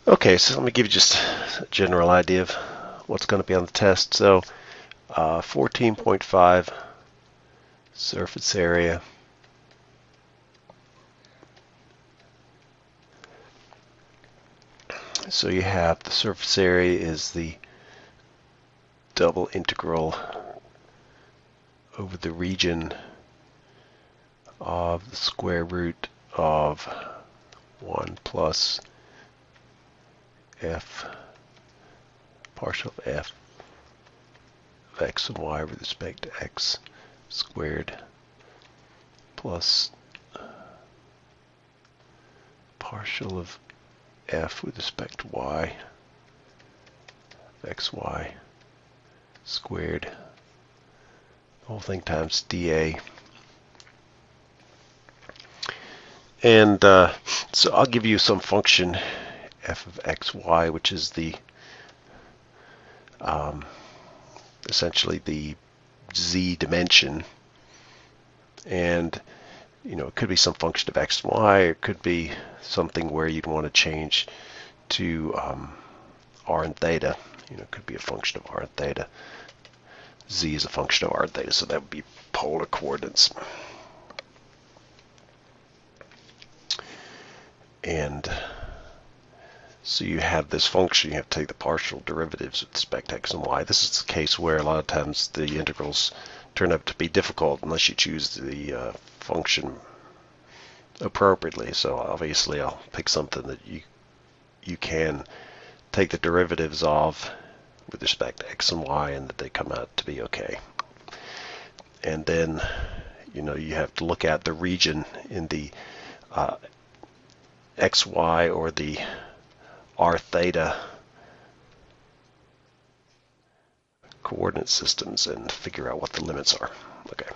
Okay, so let me give you just a general idea of what's going to be on the test. So 14.5 surface area. So you have the surface area is the double integral over the region of the square root of 1 plus f partial of f of x and y with respect to x squared plus partial of f with respect to y xy squared, the whole thing times dA. And so I'll give you some function f of xy, which is the essentially the z dimension, and it could be some function of x and y. It could be something where you'd want to change to r and theta. It could be a function of r and theta. Z is a function of r and theta, so that would be polar coordinates. And so you have this function, you have to take the partial derivatives with respect to x and y. This is the case where a lot of times the integrals turn out to be difficult unless you choose the function appropriately. So obviously I'll pick something that you can take the derivatives of with respect to x and y and that they come out to be okay. And then you have to look at the region in the xy or the r theta coordinate systems and figure out what the limits are. Okay,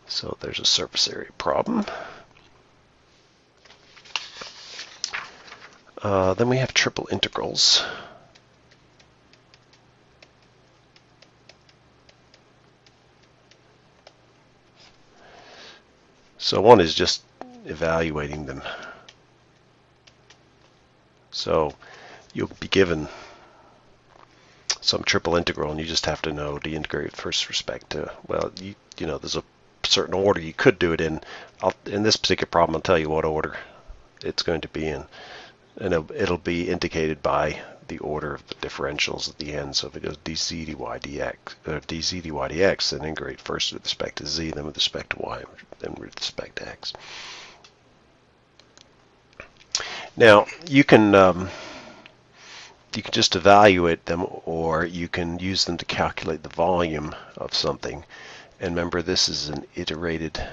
so there's a surface area problem. Then we have triple integrals. So one is just evaluating them. So you'll be given some triple integral, and you just have to know to integrate with respect to, well, there's a certain order you could do it in. In this particular problem, I'll tell you what order it's going to be in, and it'll be indicated by the order of the differentials at the end. So if it goes dz dy dx, or dz dy dx, then integrate first with respect to z, then with respect to y, then with respect to x. Now you can just evaluate them, or you can use them to calculate the volume of something. And remember, this is an iterated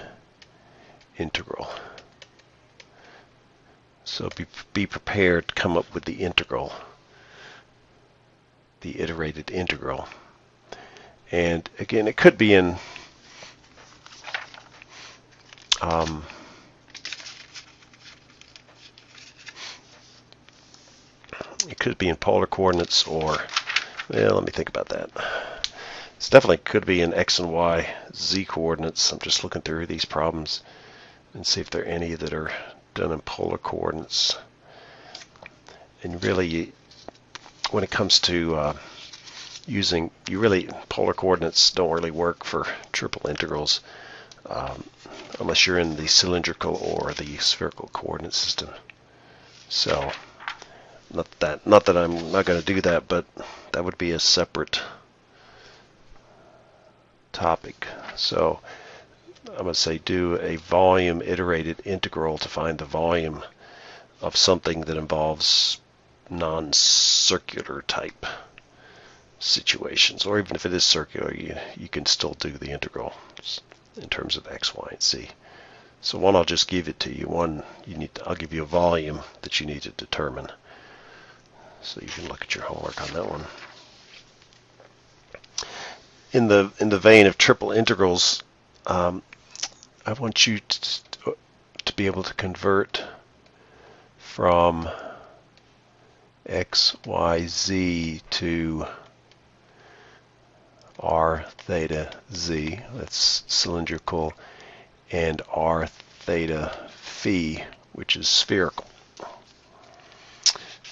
integral. So be prepared to come up with the integral, the iterated integral. And again, it could be in polar coordinates, or, well, let me think about that. It definitely could be in x and y z coordinates. I'm just looking through these problems and see if there are any that are done in polar coordinates. And really, when it comes to polar coordinates don't really work for triple integrals unless you're in the cylindrical or the spherical coordinate system. So not that I'm not going to do that, but that would be a separate topic. So I'm going to say do a volume iterated integral to find the volume of something that involves non-circular type situations, or even if it is circular, you can still do the integral in terms of x, y, and z. So one, I'll just give it to you. One, I'll give you a volume that you need to determine. So you can look at your homework on that one. In the vein of triple integrals, I want you to be able to convert from x, y, z to r theta z, that's cylindrical, and r theta phi, which is spherical.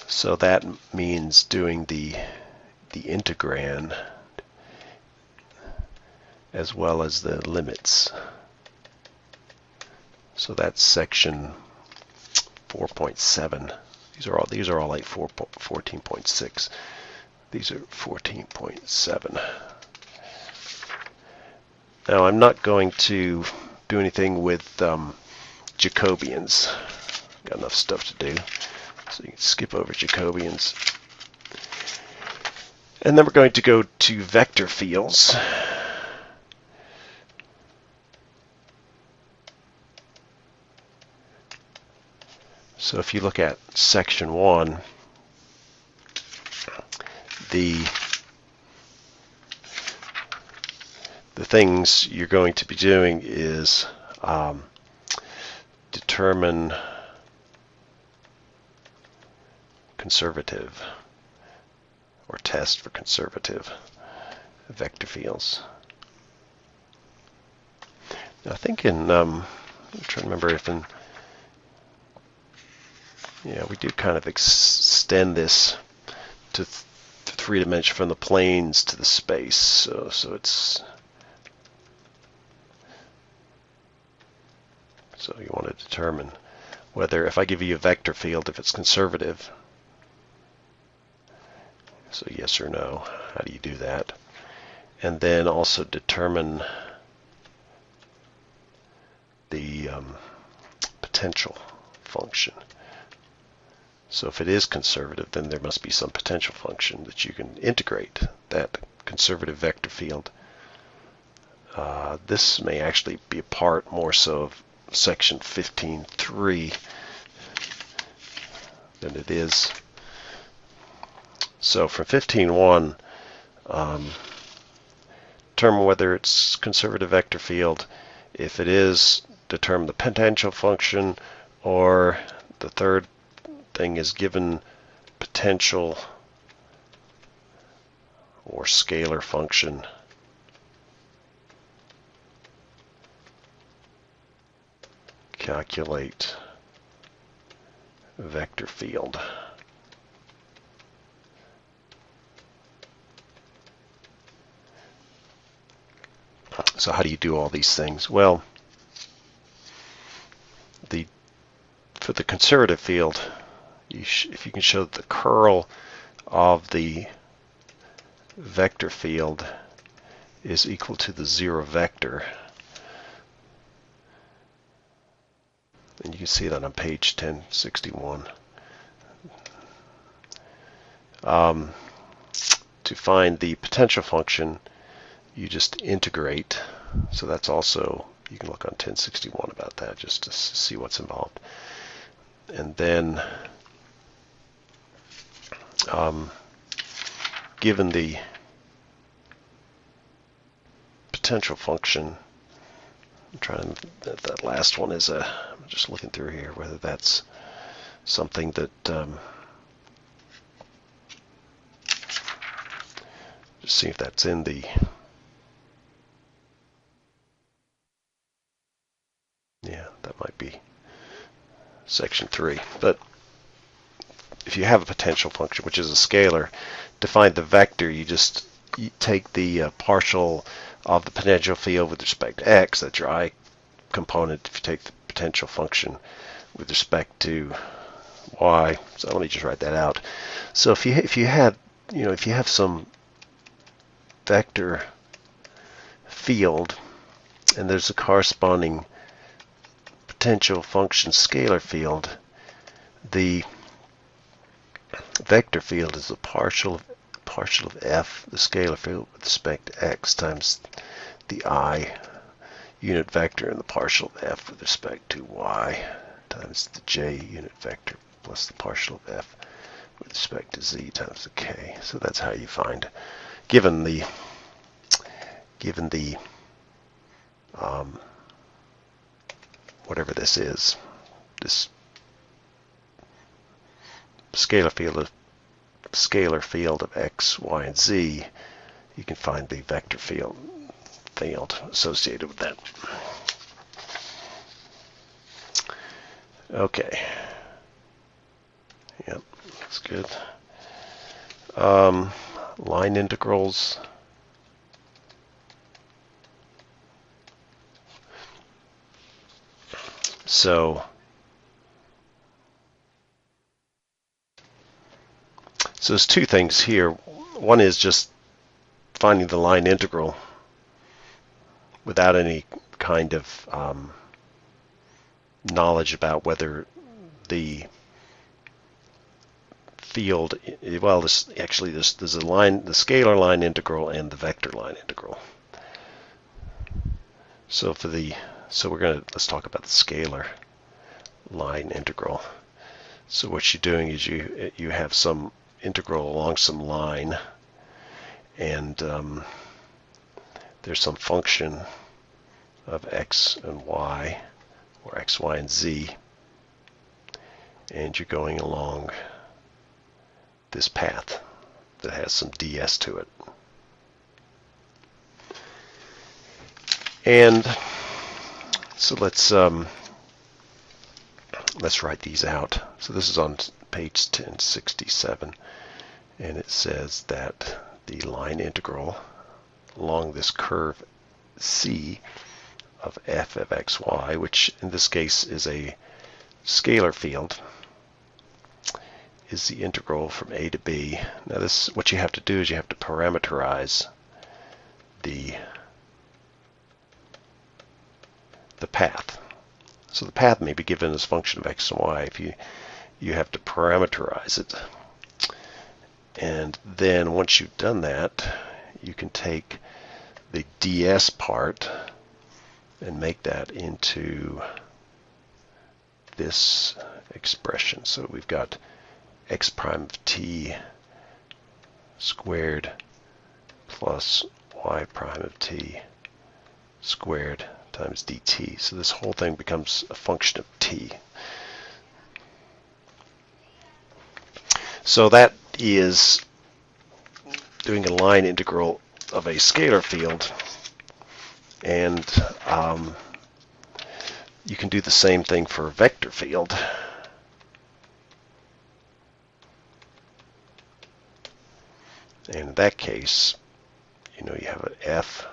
So that means doing the integrand as well as the limits. So that's section 4.7. These are all like 14.6. These are 14.7. Now I'm not going to do anything with Jacobians. Got enough stuff to do. So you can skip over Jacobians. And then we're going to go to vector fields. So if you look at section 1, the things you're going to be doing is determine conservative, or test for conservative vector fields. Now I think in, I'm trying to remember if in, yeah, we do kind of extend this to three dimension from the planes to the space. So it's, so you want to determine whether, if I give you a vector field, if it's conservative. So yes or no. How do you do that? And then also determine the potential function. So if it is conservative, then there must be some potential function that you can integrate that conservative vector field. This may actually be a part more so of section 15.3 than it is. So from 15.1, determine whether it's conservative vector field. If it is, determine the potential function, or the third thing is given potential or scalar function, calculate vector field. So how do you do all these things? Well, for the conservative field, if you can show that the curl of the vector field is equal to the zero vector, and you can see that on page 1061. To find the potential function, you just integrate. So that's also, you can look on 1061 about that just to see what's involved. And then given the potential function, I'm trying, that last one is I'm just looking through here whether that's something that just see if that's in the, yeah, that might be section 3. But if you have a potential function, which is a scalar, to find the vector, you take the partial of the potential field with respect to x, that's your I component. If you take the potential function with respect to y, so let me just write that out. So if you have some vector field and there's a corresponding potential function scalar field, the vector field is the partial of f, the scalar field with respect to x, times the I unit vector, and the partial of f with respect to y, times the j unit vector, plus the partial of f with respect to z, times the k. So that's how you find, given the whatever this is, this scalar field of x, y, and z, you can find the vector field associated with that. Okay. Yep. That's good. Line integrals. So there's two things here. One is just finding the line integral without any kind of knowledge about whether the field, well, there's a line, the scalar line integral and the vector line integral. So let's talk about the scalar line integral. So what you're doing is you have some integral along some line, and there's some function of x and y, or x, y, and z, and you're going along this path that has some ds to it. And so let's write these out. So this is on page 1067, and it says that the line integral along this curve C of f of xy, which in this case is a scalar field, is the integral from a to b. Now this, what you have to do is you have to parameterize the path. So the path may be given as a function of x and y. If you have to parameterize it, and then once you've done that, you can take the ds part and make that into this expression. So we've got x prime of t squared plus y prime of t squared times dt. So this whole thing becomes a function of t. So that is doing a line integral of a scalar field, and you can do the same thing for a vector field. And in that case, you have an f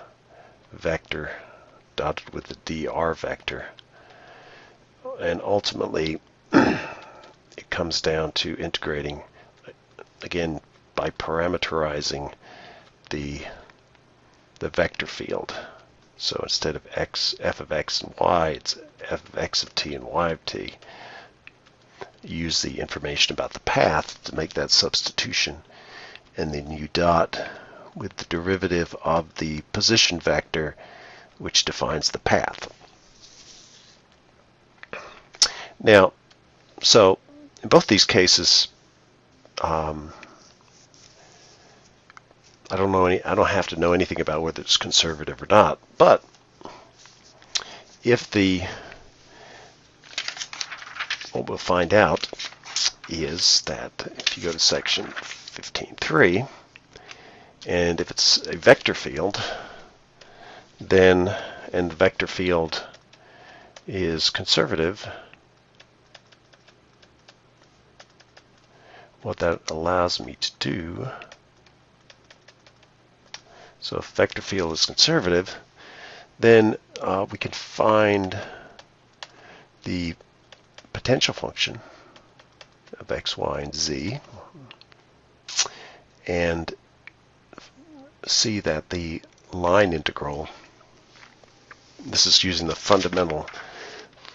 vector dotted with the dr vector, and ultimately it comes down to integrating, again, by parameterizing the vector field. So instead of f of x and y, it's f of x of t and y of t. Use the information about the path to make that substitution, and then you dot with the derivative of the position vector, which defines the path. Now, so in both these cases, I don't have to know anything about whether it's conservative or not, but what we'll find out is that if you go to section 15.3, and if it's a vector field, and the vector field is conservative, what that allows me to do, so if vector field is conservative, then we can find the potential function of x, y, and z, and see that the line integral, this is using the fundamental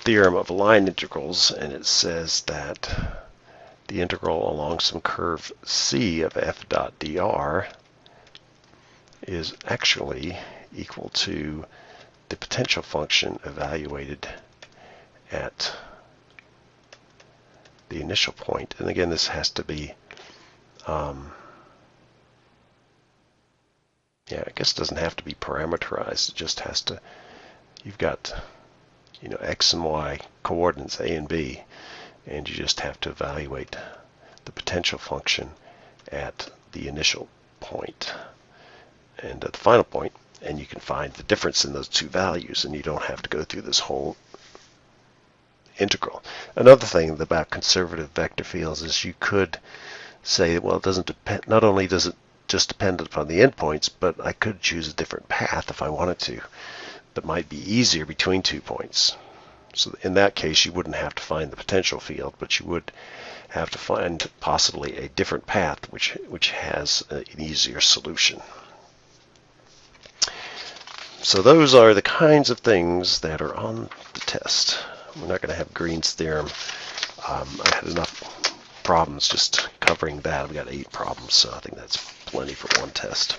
theorem of line integrals, and it says that the integral along some curve C of f dot dr is actually equal to the potential function evaluated at the initial point. And again, this has to be, I guess it doesn't have to be parameterized. It just has to, you've got, x and y coordinates, a and b, and you just have to evaluate the potential function at the initial point and at the final point, and you can find the difference in those two values, and you don't have to go through this whole integral. Another thing about conservative vector fields is you could say, well, it doesn't depend. Not only does it just depend upon the endpoints, but I could choose a different path if I wanted to. That might be easier between 2 points. So in that case, you wouldn't have to find the potential field, but you would have to find possibly a different path, which has an easier solution. So those are the kinds of things that are on the test. We're not going to have Green's theorem. I had enough problems just covering that. I've got 8 problems, so I think that's plenty for one test.